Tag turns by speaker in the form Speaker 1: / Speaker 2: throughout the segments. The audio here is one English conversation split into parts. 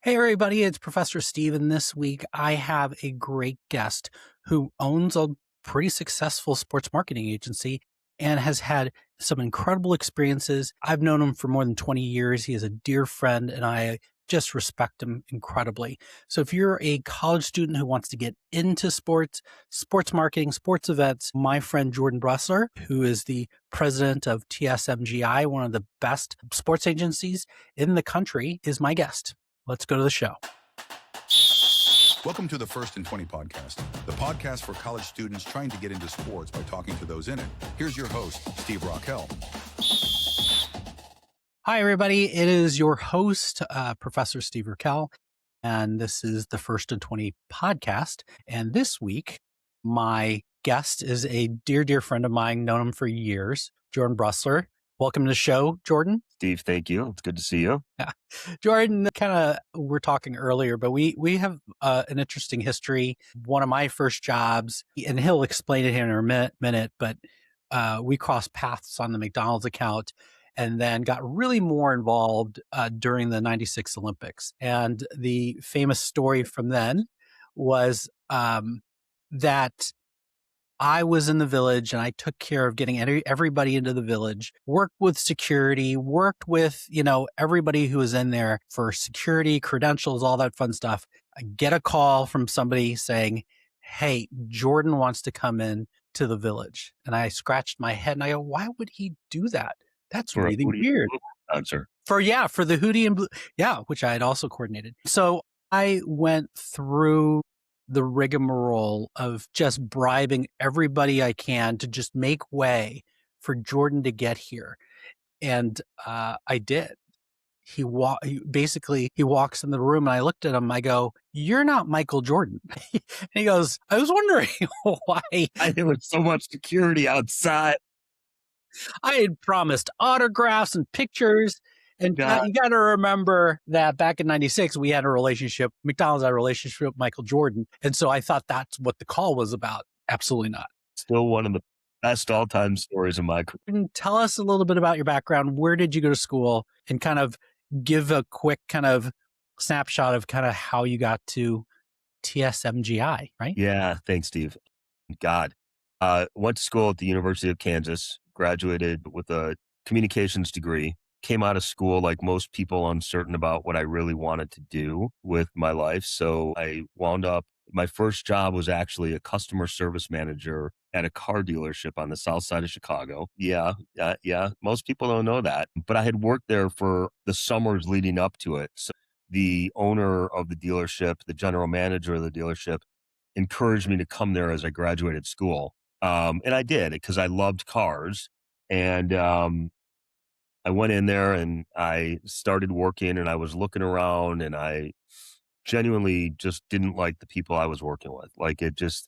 Speaker 1: Hey, everybody, it's Professor Steve, and this week I have a great guest who owns a pretty successful sports marketing agency and has had some incredible experiences. I've known him for more than 20 years. He is a dear friend, and I just respect him incredibly. So if you're a college student who wants to get into sports, sports marketing, sports events, my friend Jordan Bressler, who is the president of TSMGI, one of the best sports agencies in the country, is my guest. Let's go to the show.
Speaker 2: Welcome to the First and 20 podcast, the podcast for college students trying to get into sports by talking to those in it. Here's your host, Steve Rockel.
Speaker 1: Hi, everybody. It is your host, Professor Steve Rockel, and this is the First and 20 podcast. And this week, my guest is a dear, dear friend of mine, known him for years, Jordan Bressler. Welcome to the show, Jordan.
Speaker 3: Steve, thank you. It's good to see you.
Speaker 1: Yeah. Jordan, we're talking earlier, but we have an interesting history. One of my first jobs, and he'll explain it here in a minute, but we crossed paths on the McDonald's account and then got really more involved during the 96 Olympics. And the famous story from then was that I was in the village and I took care of getting everybody into the village, worked with security, worked with, everybody who was in there for security, credentials, all that fun stuff. I get a call from somebody saying, "Hey, Jordan wants to come in to the village." And I scratched my head and I go, "Why would he do that? That's
Speaker 3: For a
Speaker 1: really
Speaker 3: Hootie
Speaker 1: weird."
Speaker 3: Concert.
Speaker 1: For the Hootie and Blue. Yeah, which I had also coordinated. So I went through the rigmarole of just bribing everybody I can to just make way for Jordan to get here. And I did. He walks in the room and I looked at him. I go, "You're not Michael Jordan." And he goes, "I was wondering why."
Speaker 3: There was so much security outside.
Speaker 1: I had promised autographs and pictures. And you got to remember that back in 96, we had a relationship. McDonald's had a relationship with Michael Jordan. And so I thought that's what the call was about. Absolutely not.
Speaker 3: Still one of the best all-time stories in my career.
Speaker 1: Tell us a little bit about your background. Where did you go to school? And kind of give a quick kind of snapshot of kind of how you got to TSMGI, right?
Speaker 3: Yeah, thanks, Steve. God. Went to school at the University of Kansas, graduated with a communications degree. Came out of school like most people uncertain about what I really wanted to do with my life. So I wound up, my first job was actually a customer service manager at a car dealership on the south side of Chicago. Yeah. Most people don't know that. But I had worked there for the summers leading up to it. So the owner of the dealership, the general manager of the dealership, encouraged me to come there as I graduated school. And I did because I loved cars. And I went in there and I started working and I was looking around and I genuinely just didn't like the people I was working with. Like it just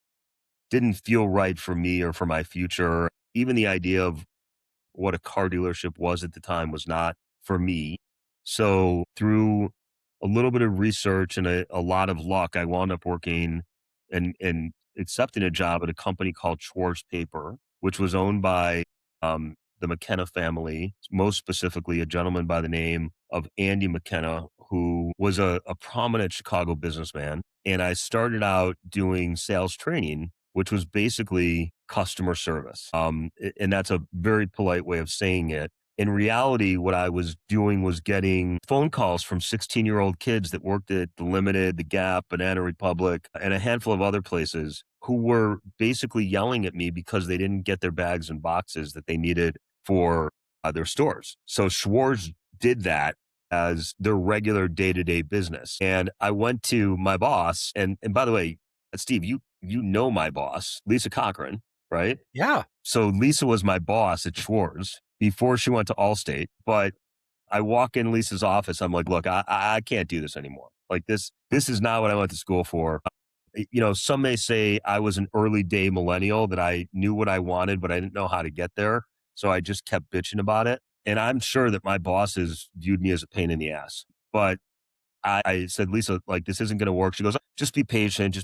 Speaker 3: didn't feel right for me or for my future. Even the idea of what a car dealership was at the time was not for me. So through a little bit of research and a lot of luck, I wound up working and accepting a job at a company called Schwarz Paper, which was owned by the McKenna family, most specifically a gentleman by the name of Andy McKenna, who was a prominent Chicago businessman. And I started out doing sales training, which was basically customer service. And that's a very polite way of saying it. In reality, what I was doing was getting phone calls from 16-year-old kids that worked at the Limited, the Gap, Banana Republic, and a handful of other places who were basically yelling at me because they didn't get their bags and boxes that they needed for their stores. So Schwarz did that as their regular day-to-day business. And I went to my boss, and by the way, Steve, you know my boss, Lisa Cochran, right?
Speaker 1: Yeah.
Speaker 3: So Lisa was my boss at Schwarz before she went to Allstate. But I walk in Lisa's office. I'm like, "Look, I can't do this anymore. Like this is not what I went to school for." Some may say I was an early day millennial, that I knew what I wanted, but I didn't know how to get there. So I just kept bitching about it. And I'm sure that my bosses viewed me as a pain in the ass. But I said, "Lisa, like, this isn't going to work." She goes, just be patient.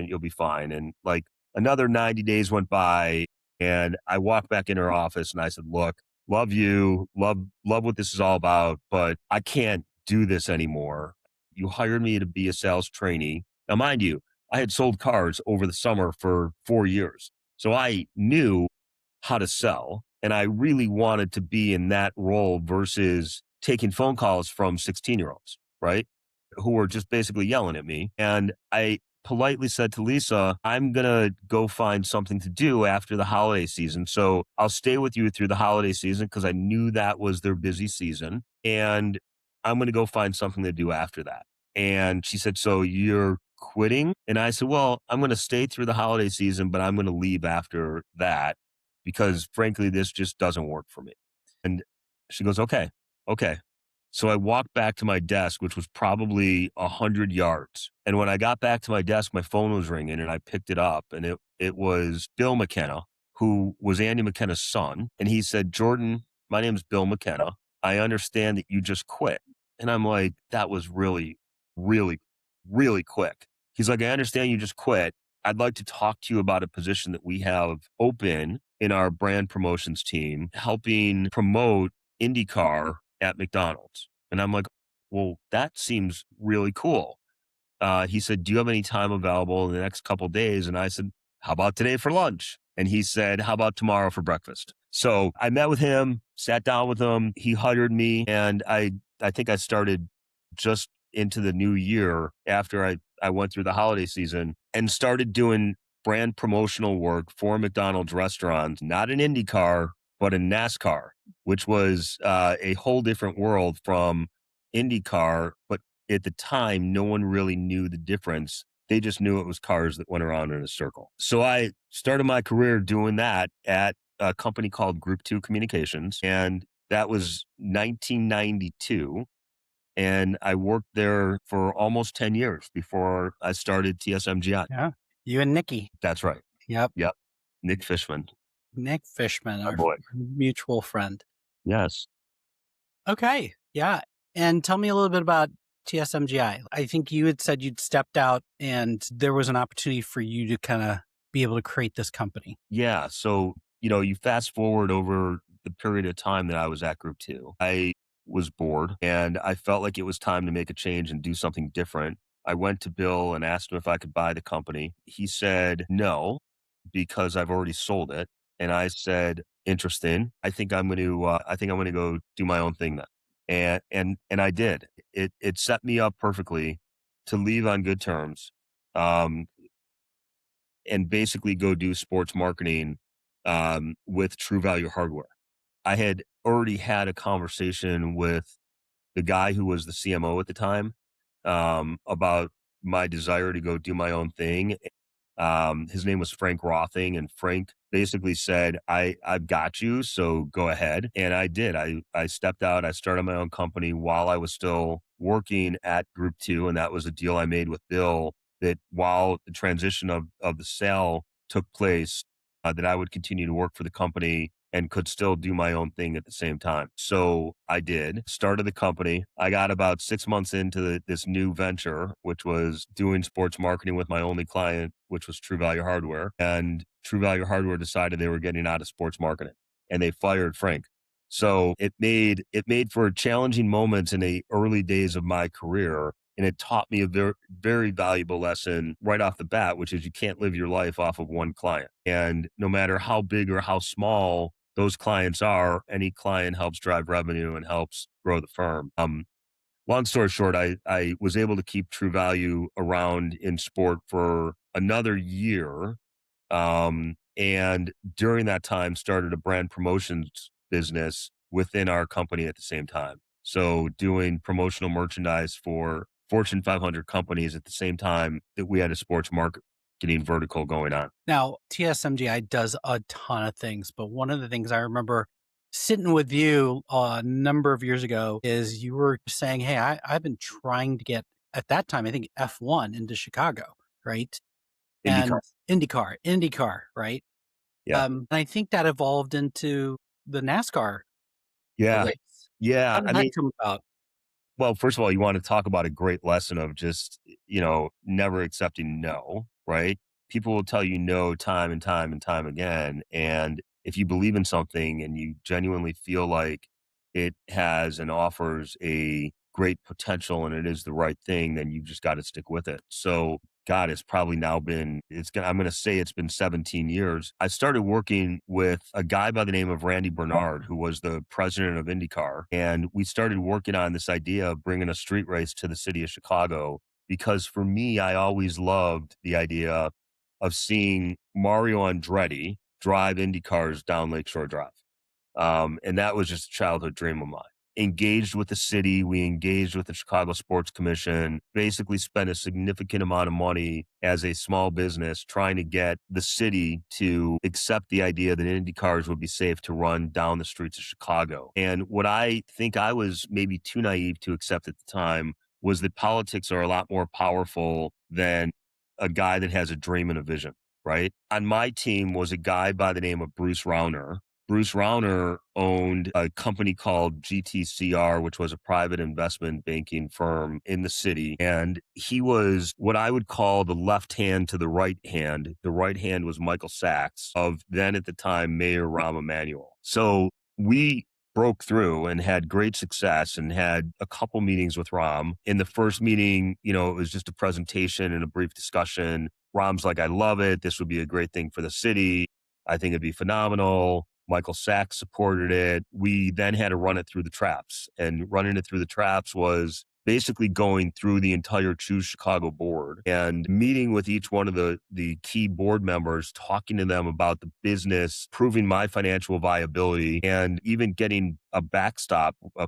Speaker 3: You'll be fine. And like another 90 days went by and I walked back in her office and I said, "Look, love you, love what this is all about, but I can't do this anymore." You hired me to be a sales trainee. Now, mind you, I had sold cars over the summer for 4 years. So I knew how to sell. And I really wanted to be in that role versus taking phone calls from 16-year-olds, right? Who were just basically yelling at me. And I politely said to Lisa, I'm going to go find something to do after the holiday season. So I'll stay with you through the holiday season because I knew that was their busy season. And I'm going to go find something to do after that. And she said, so you're quitting? And I said, well, I'm going to stay through the holiday season, but I'm going to leave after that because frankly, this just doesn't work for me. And she goes, okay, okay. So I walked back to my desk, which was probably 100 yards. And when I got back to my desk, my phone was ringing and I picked it up and it was Bill McKenna, who was Andy McKenna's son. And he said, Jordan, my name is Bill McKenna. I understand that you just quit. And I'm like, that was really, really, really quick. He's like, I understand you just quit. I'd like to talk to you about a position that we have open in our brand promotions team, helping promote IndyCar at McDonald's. And I'm like, well, that seems really cool. He said, do you have any time available in the next couple of days? And I said, how about today for lunch? And he said, how about tomorrow for breakfast? So I met with him, sat down with him. He hired me. And I think I started just into the new year after I went through the holiday season and started doing brand promotional work for McDonald's restaurants, not in IndyCar, but in NASCAR, which was a whole different world from IndyCar. But at the time, no one really knew the difference. They just knew it was cars that went around in a circle. So I started my career doing that at a company called Group 2 Communications. And that was 1992. And I worked there for almost 10 years before I started TSMGI.
Speaker 1: Yeah. You and Nikki.
Speaker 3: That's right.
Speaker 1: Yep.
Speaker 3: Yep. Nick Fishman.
Speaker 1: Nick Fishman,
Speaker 3: My
Speaker 1: our
Speaker 3: boy.
Speaker 1: mutual friend.
Speaker 3: Yes.
Speaker 1: Okay. Yeah. And tell me a little bit about TSMGI. I think you had said you'd stepped out and there was an opportunity for you to kind of be able to create this company.
Speaker 3: Yeah. So, you fast forward over the period of time that I was at Group 2. I was bored and I felt like it was time to make a change and do something different. I went to Bill and asked him if I could buy the company. He said no, because I've already sold it. And I said, interesting. I think I'm going to go do my own thing then. And I did. It set me up perfectly to leave on good terms. And basically go do sports marketing with True Value Hardware. I had already had a conversation with the guy who was the CMO at the time about my desire to go do my own thing. His name was Frank Rothing, and Frank basically said, I've got you, so go ahead. And I did. I stepped out. I started my own company while I was still working at Group 2, and that was a deal I made with Bill that while the transition of the sale took place, that I would continue to work for the company and could still do my own thing at the same time. So I did, started the company. I got about 6 months into this new venture, which was doing sports marketing with my only client, which was True Value Hardware. And True Value Hardware decided they were getting out of sports marketing and they fired Frank. So it made for challenging moments in the early days of my career. And it taught me a very, very valuable lesson right off the bat, which is you can't live your life off of one client. And no matter how big or how small those clients are, any client helps drive revenue and helps grow the firm. Long story short, I was able to keep True Value around in sport for another year. And during that time started a brand promotions business within our company at the same time. So doing promotional merchandise for Fortune 500 companies at the same time that we had a sports marketing vertical going on.
Speaker 1: Now, TSMGI does a ton of things, but one of the things I remember sitting with you a number of years ago is you were saying, hey, I've been trying to get, at that time, I think F1 into Chicago, right?
Speaker 3: IndyCar.
Speaker 1: And IndyCar, right?
Speaker 3: Yeah.
Speaker 1: And I think that evolved into the NASCAR
Speaker 3: Yeah.
Speaker 1: race.
Speaker 3: Yeah.
Speaker 1: How did that come about?
Speaker 3: Well, first of all, you want to talk about a great lesson of just, never accepting no, right? People will tell you no time and time and time again. And if you believe in something and you genuinely feel like it has and offers a great potential and it is the right thing, then you just got to stick with it. So God, it's probably now been, I'm going to say it's been 17 years. I started working with a guy by the name of Randy Bernard, who was the president of IndyCar. And we started working on this idea of bringing a street race to the city of Chicago. Because for me, I always loved the idea of seeing Mario Andretti drive Indy cars down Lakeshore Drive. And that was just a childhood dream of mine. Engaged with the city, we engaged with the Chicago Sports Commission, basically spent a significant amount of money as a small business trying to get the city to accept the idea that Indy cars would be safe to run down the streets of Chicago. And what I think I was maybe too naive to accept at the time was that politics are a lot more powerful than a guy that has a dream and a vision, right? On my team was a guy by the name of Bruce Rauner. Bruce Rauner owned a company called GTCR, which was a private investment banking firm in the city. And he was what I would call the left hand to the right hand. The right hand was Michael Sachs of then at the time Mayor Rahm Emanuel. So we broke through and had great success and had a couple meetings with Rahm. In the first meeting, it was just a presentation and a brief discussion. Rahm's like, I love it. This would be a great thing for the city. I think it'd be phenomenal. Michael Sachs supported it. We then had to run it through the traps, and running it through the traps was basically going through the entire Choose Chicago board and meeting with each one of the key board members, talking to them about the business, proving my financial viability, and even getting a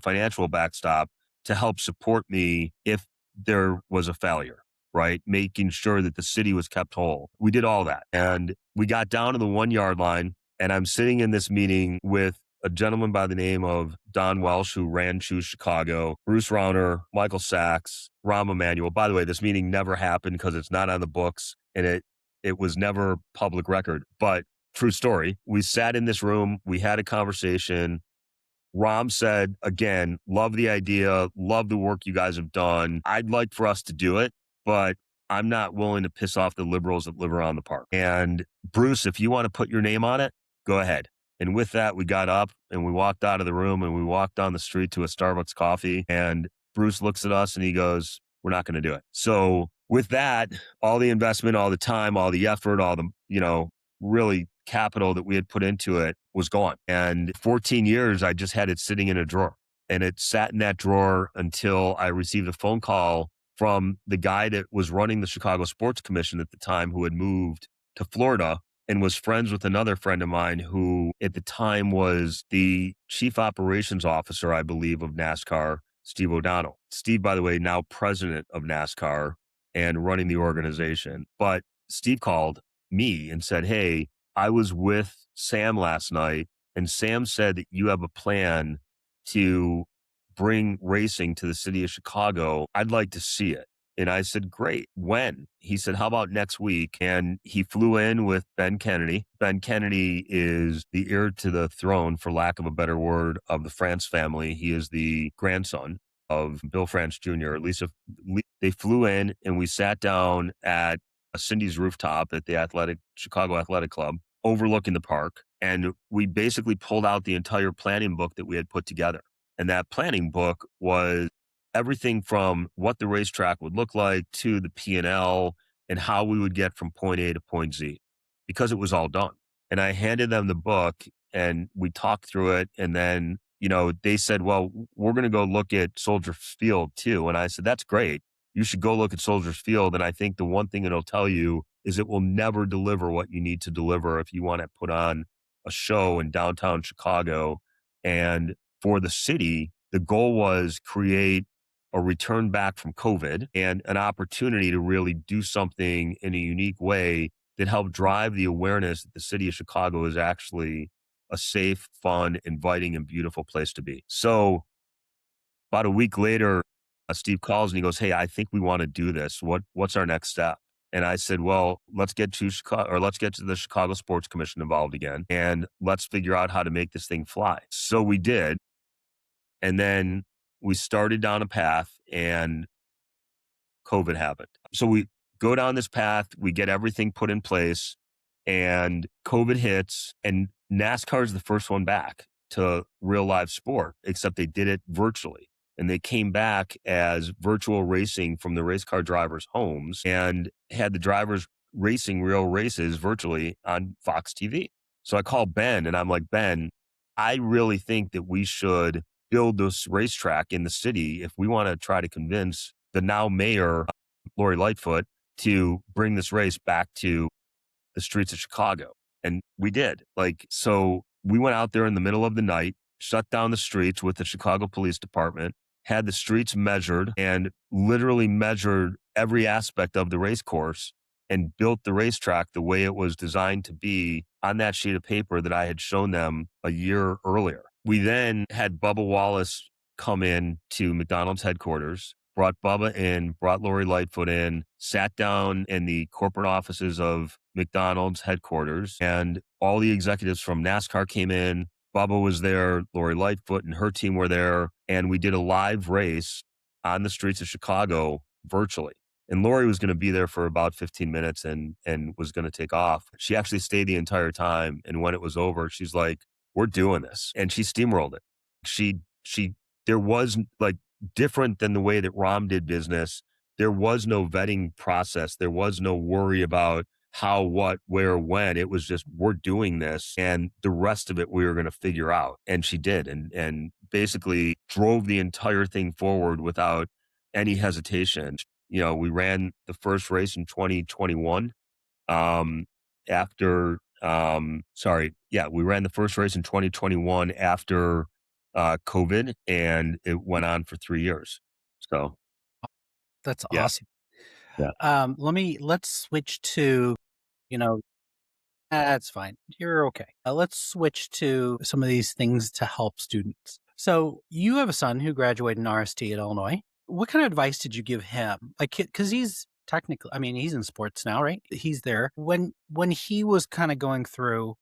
Speaker 3: financial backstop to help support me if there was a failure, right? Making sure that the city was kept whole. We did all that. And we got down to the 1 yard line, and I'm sitting in this meeting with a gentleman by the name of Don Welsh, who ran Choose Chicago, Bruce Rauner, Michael Sachs, Rahm Emanuel. By the way, this meeting never happened because it's not on the books and it was never public record. But true story, we sat in this room, we had a conversation. Rahm said, again, love the idea, love the work you guys have done. I'd like for us to do it, but I'm not willing to piss off the liberals that live around the park. And Bruce, if you want to put your name on it, go ahead. And with that, we got up and we walked out of the room and we walked down the street to a Starbucks coffee. And Bruce looks at us and he goes, we're not going to do it. So with that, all the investment, all the time, all the effort, all the, really capital that we had put into it was gone. And 14 years, I just had it sitting in a drawer, and it sat in that drawer until I received a phone call from the guy that was running the Chicago Sports Commission at the time, who had moved to Florida and was friends with another friend of mine who at the time was the chief operations officer, I believe, of NASCAR, Steve O'Donnell. Steve, by the way, now president of NASCAR and running the organization. But Steve called me and said, hey, I was with Sam last night, and Sam said that you have a plan to bring racing to the city of Chicago. I'd like to see it. And I said, great. When? He said, how about next week? And he flew in with Ben Kennedy. Ben Kennedy is the heir to the throne, for lack of a better word, of the France family. He is the grandson of Bill France Jr. At least they flew in and we sat down at a Cindy's rooftop at the Chicago Athletic Club overlooking the park. And we basically pulled out the entire planning book that we had put together. And that planning book was everything from what the racetrack would look like to the P&L and how we would get from point A to point Z, because it was all done. And I handed them the book and we talked through it. And then, they said, well, we're going to go look at Soldier Field too. And I said, that's great. You should go look at Soldiers Field. And I think the one thing it'll tell you is it will never deliver what you need to deliver if you want to put on a show in downtown Chicago. And for the city, the goal was create a return back from COVID and an opportunity to really do something in a unique way that helped drive the awareness that the city of Chicago is actually a safe, fun, inviting, and beautiful place to be. So about a week later, Steve calls and he goes, hey, I think we want to do this. What's our next step? And I said, well, let's get to the Chicago Sports Commission involved again, and let's figure out how to make this thing fly. So we did. And then we started down a path and COVID happened. So we go down this path, we get everything put in place, and COVID hits, and NASCAR is the first one back to real live sport, except they did it virtually. and they came back as virtual racing from the race car drivers' homes and had the drivers racing real races virtually on Fox TV. So I called Ben and I'm like, Ben, I really think that we should build this racetrack in the city if we want to try to convince the now mayor, Lori Lightfoot, to bring this race back to the streets of Chicago. And we did. Like, so we went out there in the middle of the night, shut down the streets with the Chicago Police Department, had the streets measured and literally measured every aspect of the race course and built the racetrack the way it was designed to be on that sheet of paper that I had shown them a year earlier. We then had Bubba Wallace come in to McDonald's headquarters, brought Bubba in, brought Lori Lightfoot in, sat down in the corporate offices of McDonald's headquarters, and all the executives from NASCAR came in. Bubba was there, Lori Lightfoot and her team were there, and we did a live race on the streets of Chicago virtually. And Lori was going to be there for about 15 minutes and was going to take off. She actually stayed the entire time. And when it was over, she's like, we're doing this. And she steamrolled it. She, there was like different than the way that Rom did business. There was no vetting process. There was no worry about how, what, where, when. It was just, we're doing this. And the rest of it, we were going to figure out. And she did. And basically drove the entire thing forward without any hesitation. You know, we ran the first race in 2021. We ran the first race in 2021 after COVID, and it went on for 3 years. So,
Speaker 1: That's
Speaker 3: yeah,
Speaker 1: awesome.
Speaker 3: yeah.
Speaker 1: Let's switch to, you know, that's fine. You're okay. Let's switch to some of these things to help students. So you have a son who graduated in RST at Illinois. What kind of advice did you give him? Like, because he's technically, I mean, he's in sports now, right? He's there. When he was kind of going through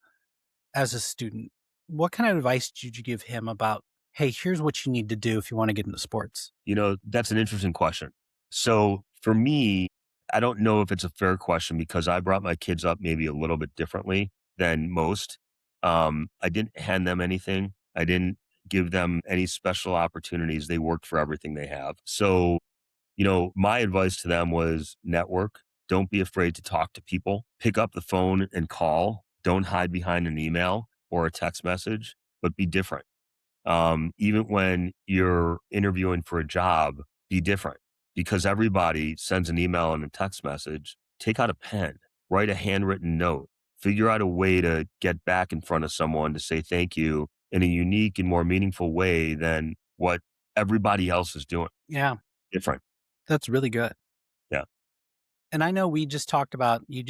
Speaker 1: as a student, what kind of advice did you give him about, hey, here's what you need to do if you want to get into sports?
Speaker 3: You know, that's an interesting question. So for me, I don't know if it's a fair question because I brought my kids up maybe a little bit differently than most. I didn't hand them anything. I didn't give them any special opportunities. They worked for everything they have. So, you know, my advice to them was network. Don't be afraid to talk to people. Pick up the phone and call. Don't hide behind an email or a text message, but be different. Even when you're interviewing for a job, be different because everybody sends an email and a text message. Take out a pen, write a handwritten note, figure out a way to get back in front of someone to say thank you in a unique and more meaningful way than what everybody else is doing.
Speaker 1: Yeah,
Speaker 3: Different.
Speaker 1: that's really good.
Speaker 3: Yeah.
Speaker 1: And I know we just talked about you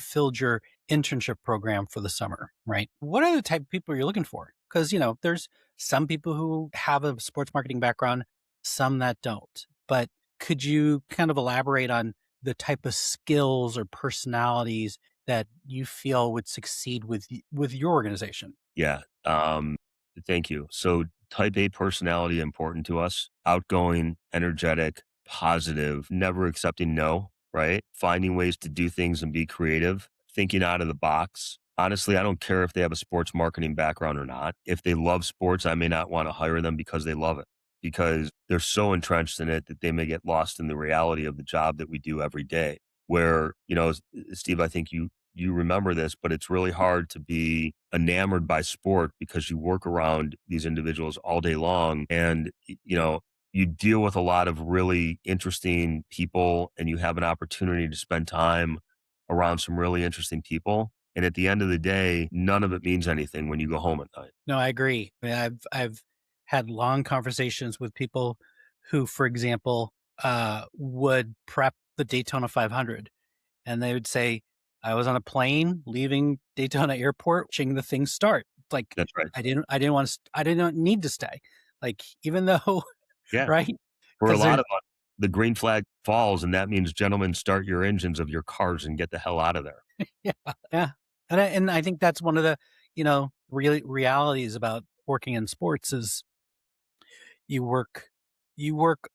Speaker 1: filled your internship program for the summer, right? What are the type of people you're looking for? Because there's some people who have a sports marketing background, some that don't. But could you kind of elaborate on the type of skills or personalities that you feel would succeed with your organization?
Speaker 3: Yeah. Thank you. So type A personality important to us. Outgoing, energetic, positive, never accepting no, right? Finding ways to do things and be creative, thinking out of the box. Honestly, I don't care if they have a sports marketing background or not. If they love sports, I may not want to hire them because they love it, because they're so entrenched in it that they may get lost in the reality of the job that we do every day. Where, Steve, I think you remember this, but it's really hard to be enamored by sport because you work around these individuals all day long and, you deal with a lot of really interesting people and you have an opportunity to spend time around some really interesting people. And at the end of the day, none of it means anything when you go home at night.
Speaker 1: No, I agree. I mean, I've had long conversations with people who, for example, would prep the Daytona 500, and they would say, "I was on a plane leaving Daytona Airport, watching the thing start." Like
Speaker 3: That's right.
Speaker 1: I didn't want to, I didn't need to stay. Like even though,
Speaker 3: Yeah.
Speaker 1: right?
Speaker 3: For a
Speaker 1: Because
Speaker 3: lot
Speaker 1: there's
Speaker 3: of us, the green flag falls, and that means, gentlemen, start your engines of your cars and get the hell out of there.
Speaker 1: yeah, yeah, and I think that's one of the realities about working in sports is you work you work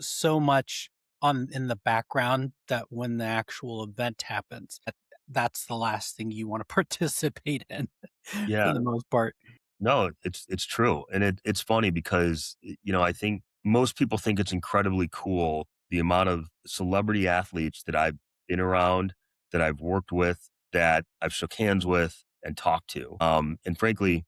Speaker 1: so much on in the background that when the actual event happens, that's the last thing you want to participate in for
Speaker 3: Yeah.
Speaker 1: the most part.
Speaker 3: No, it's true. And it's funny because, I think most people think it's incredibly cool the amount of celebrity athletes that I've been around, that I've worked with, that I've shook hands with and talked to. And frankly,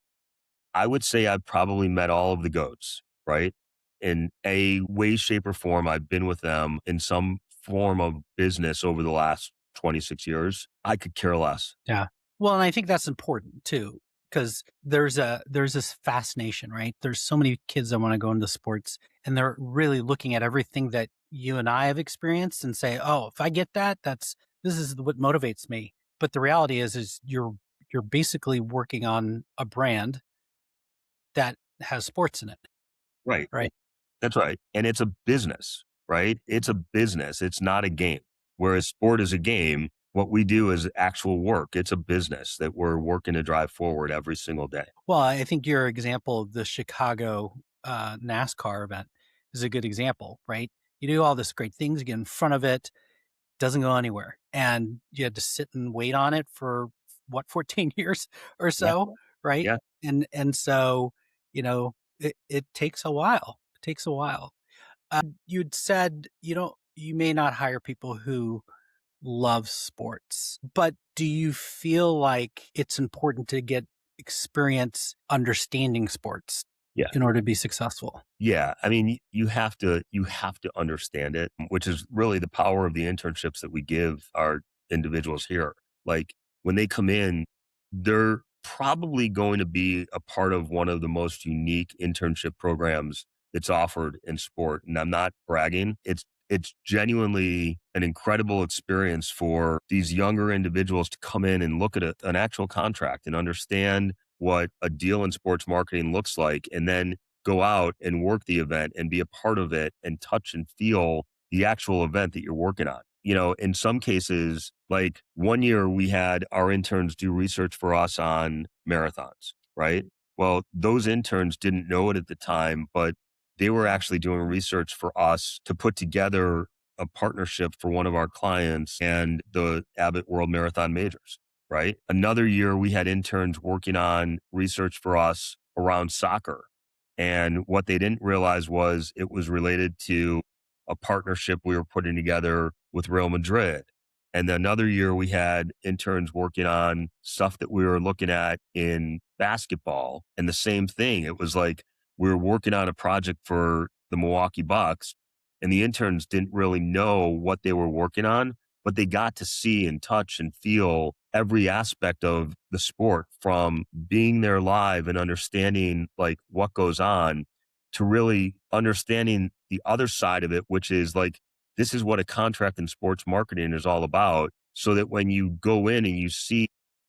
Speaker 3: I would say I've probably met all of the GOATs, right? In a way, shape, or form, I've been with them in some form of business over the last 26 years. I could care less.
Speaker 1: Yeah. Well, and I think that's important too, because there's this fascination, right? There's so many kids that want to go into sports and they're really looking at everything that you and I have experienced and say, oh, if I get that, this is what motivates me. But the reality is you're basically working on a brand that has sports in it,
Speaker 3: Right.
Speaker 1: right?
Speaker 3: That's right. And it's a business, right? It's a business. It's not a game. Whereas sport is a game, what we do is actual work. It's a business that we're working to drive forward every single day.
Speaker 1: Well, I think your example of the Chicago NASCAR event is a good example, right? You do all this great things, you get in front of it, doesn't go anywhere, and you had to sit and wait on it for what 14 years or
Speaker 3: Yeah.
Speaker 1: so, right?
Speaker 3: Yeah.
Speaker 1: And so it takes a while. It takes a while. You'd said you may not hire people who love sports, but do you feel like it's important to get experience understanding sports
Speaker 3: Yeah.
Speaker 1: in order to be successful?
Speaker 3: Yeah. I mean, you have to understand it, which is really the power of the internships that we give our individuals here. Like when they come in, they're probably going to be a part of one of the most unique internship programs that's offered in sport. And I'm not bragging. It's genuinely an incredible experience for these younger individuals to come in and look at an actual contract and understand what a deal in sports marketing looks like, and then go out and work the event and be a part of it and touch and feel the actual event that you're working on. In some cases, like one year we had our interns do research for us on marathons, right? Well, those interns didn't know it at the time, but they were actually doing research for us to put together a partnership for one of our clients and the Abbott World Marathon Majors, right? Another year we had interns working on research for us around soccer. And what they didn't realize was it was related to a partnership we were putting together with Real Madrid. And then another year we had interns working on stuff that we were looking at in basketball. And the same thing. It was like we were working on a project for the Milwaukee Bucks, and the interns didn't really know what they were working on, but they got to see and touch and feel every aspect of the sport, from being there live and understanding like what goes on to really understanding the other side of it, which is like, this is what a contract in sports marketing is all about. So that when you go in and you see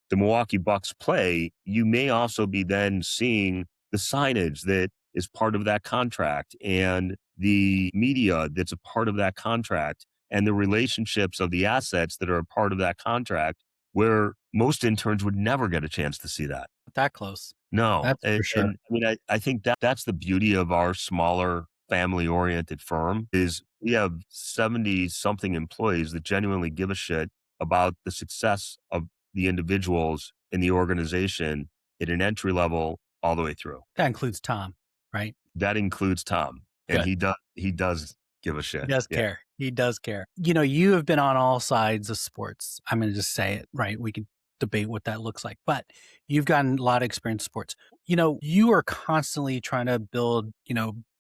Speaker 3: the Milwaukee Bucks play, you may also be then seeing the signage that is part of that contract and the media that's a part of that contract and the relationships of the assets that are a part of that contract, where most interns would never get a chance to see that.
Speaker 1: That close.
Speaker 3: No.
Speaker 1: That's for sure.
Speaker 3: And I mean, I think that's the beauty of our smaller family oriented firm is we have 70 something employees that genuinely give a shit about the success of the individuals in the organization at an entry level all the way through.
Speaker 1: That includes Tom, right?
Speaker 3: That includes Tom. And
Speaker 1: Good.
Speaker 3: he does give a
Speaker 1: He
Speaker 3: shit.
Speaker 1: does
Speaker 3: Yeah.
Speaker 1: care. He does care. You have been on all sides of sports. I'm going to just say it, right? We could debate what that looks like, but you've gotten a lot of experience in sports. You are constantly trying to build,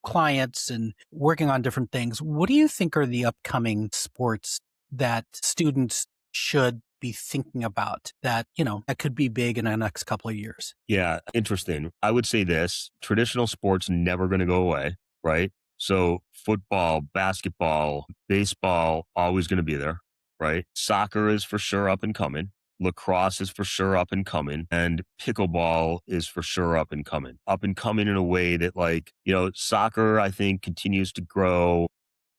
Speaker 1: clients and working on different things. What do you think are the upcoming sports that students should be thinking about that could be big in the next couple of years?
Speaker 3: Yeah, interesting. I would say this, traditional sports never going to go away, right? So football, basketball, baseball, always going to be there, right? Soccer is for sure up and coming. Lacrosse is for sure up and coming. And pickleball is for sure up and coming. Up and coming in a way that like, soccer, I think continues to grow.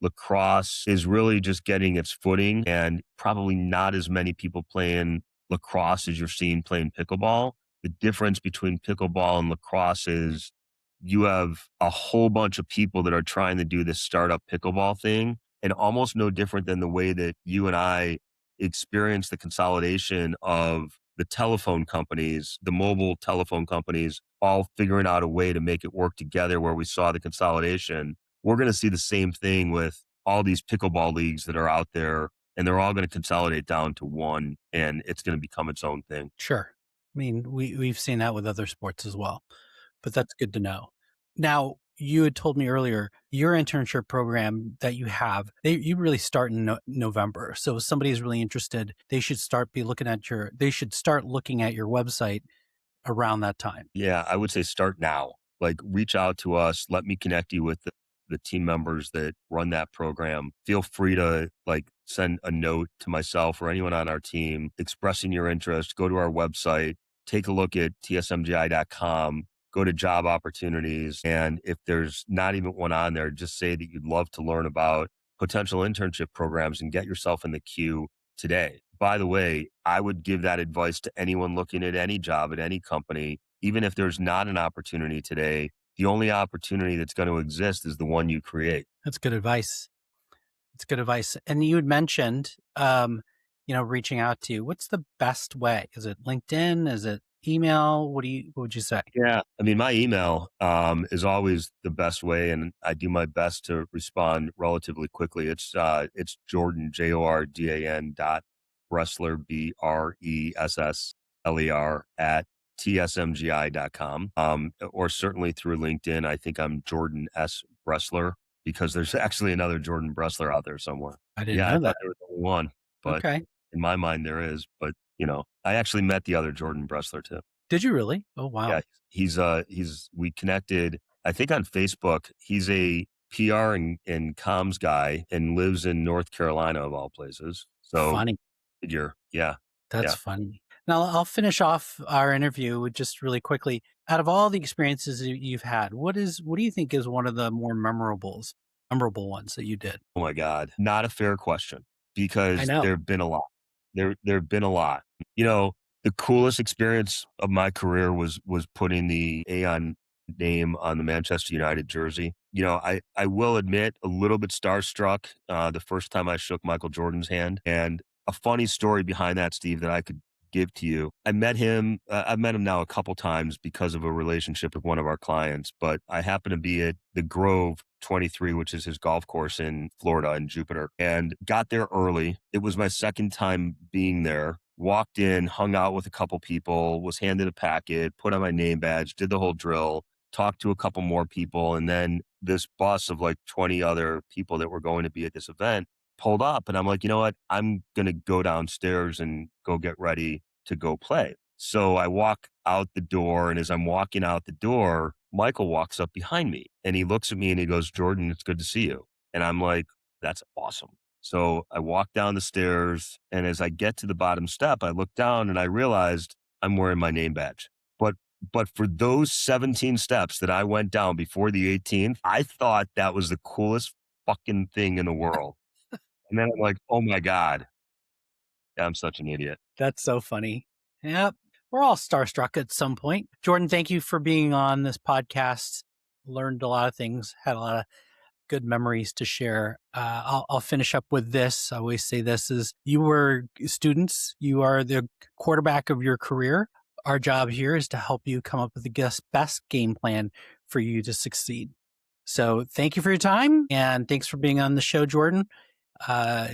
Speaker 3: Lacrosse is really just getting its footing and probably not as many people playing lacrosse as you're seeing playing pickleball. The difference between pickleball and lacrosse is you have a whole bunch of people that are trying to do this startup pickleball thing, and almost no different than the way that you and I experience the consolidation of the telephone companies, the mobile telephone companies all figuring out a way to make it work together where we saw the consolidation. We're going to see the same thing with all these pickleball leagues that are out there, and they're all going to consolidate down to one, and it's going to become its own thing.
Speaker 1: Sure. I mean, we've seen that with other sports as well, but that's good to know. Now, you had told me earlier your internship program that you have, you really start in November. So if somebody is really interested, they should start looking at your website around that time.
Speaker 3: Yeah, I would say start now. Like reach out to us. Let me connect you with the team members that run that program. Feel free to like send a note to myself or anyone on our team expressing your interest. Go to our website, take a look at tsmgi.com, go to job opportunities. And if there's not even one on there, just say that you'd love to learn about potential internship programs and get yourself in the queue today. By the way, I would give that advice to anyone looking at any job at any company. Even if there's not an opportunity today, the only opportunity that's going to exist is the one you create.
Speaker 1: That's good advice. It's good advice. And you had mentioned, reaching out to you. What's the best way? Is it LinkedIn? Is it email? What would you say?
Speaker 3: Yeah. I mean, my email is always the best way, and I do my best to respond relatively quickly. It's Jordan, JORDAN Bressler, BRESSLER at TSMGI.com. Or certainly through LinkedIn. I think I'm Jordan S. Bressler because there's actually another Jordan Bressler out there somewhere.
Speaker 1: I didn't
Speaker 3: Yeah, I
Speaker 1: know
Speaker 3: thought
Speaker 1: that.
Speaker 3: there was only one, but
Speaker 1: Okay.
Speaker 3: in my mind there is. But, I actually met the other Jordan Bressler too.
Speaker 1: Did you really? Oh, wow.
Speaker 3: Yeah, we connected, I think on Facebook. He's a PR and comms guy and lives in North Carolina of all places. So
Speaker 1: Funny.
Speaker 3: figure, yeah,
Speaker 1: That's
Speaker 3: yeah.
Speaker 1: funny. Now, I'll finish off our interview with just really quickly. Out of all the experiences you've had, what do you think is one of the more memorable ones that you did?
Speaker 3: Oh my God. Not a fair question
Speaker 1: I
Speaker 3: because
Speaker 1: know.
Speaker 3: there've been a lot. There've been a lot. You know, the coolest experience of my career was putting the Aon name on the Manchester United jersey. I will admit a little bit starstruck the first time I shook Michael Jordan's hand. And a funny story behind that, Steve, that I could give to you. I've met him now a couple times because of a relationship with one of our clients, but I happen to be at the Grove 23, which is his golf course in Florida in Jupiter, and got there early. It was my second time being there. Walked in, hung out with a couple people, was handed a packet, put on my name badge, did the whole drill, talked to a couple more people, and then this bus of like 20 other people that were going to be at this event pulled up, and I'm like, you know what? I'm going to go downstairs and go get ready to go play. So I walk out the door, and as I'm walking out the door, Michael walks up behind me and he looks at me and he goes, "Jordan, it's good to see you." And I'm like, that's awesome. So I walk down the stairs, and as I get to the bottom step, I look down and I realized I'm wearing my name badge. But but for those 17 steps that I went down before the 18th, I thought that was the coolest fucking thing in the world. And then I'm like, oh my God, I'm such an idiot.
Speaker 1: That's so funny. Yep. We're all starstruck at some point. Jordan, thank you for being on this podcast. Learned a lot of things, had a lot of good memories to share. I'll finish up with this. I always say this is you were students. You are the quarterback of your career. Our job here is to help you come up with the best game plan for you to succeed. So thank you for your time and thanks for being on the show, Jordan. Uh,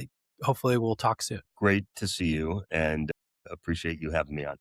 Speaker 1: Hopefully we'll talk soon.
Speaker 3: Great to see you and appreciate you having me on.